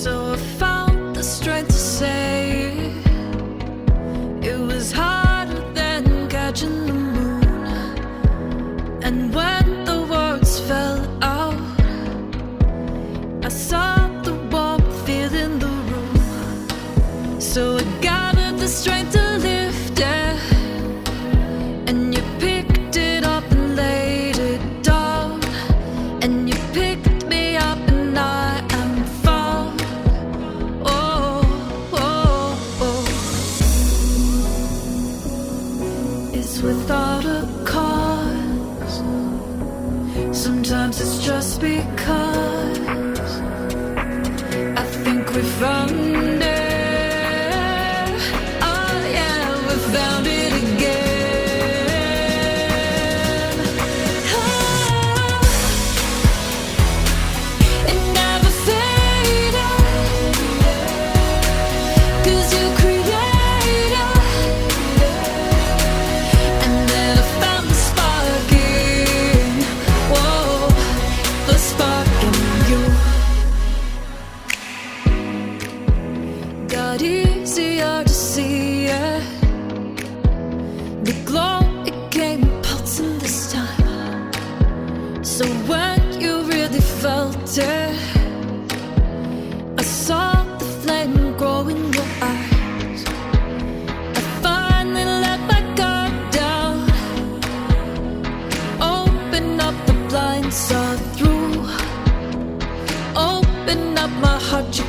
So I found the strength to say it was harder than catching the moon. And when the words fell out, I saw the warmth in the room. So I gathered the strength to lift it, and you picked it up and laid it down, and you picked me up and I am found. Oh, oh, oh. It's without a cause. Sometimes it's just because I think we found it. Oh yeah, we found it again. Oh, it never faded, 'cause you created. And then I found the spark in, whoa, the spark in you. Got easier to see it. The glow, it came pulsing this time. So when you really felt it, I saw the flame grow in your eyes. I finally let my guard down, open up the blinds, saw through, open up my heart, you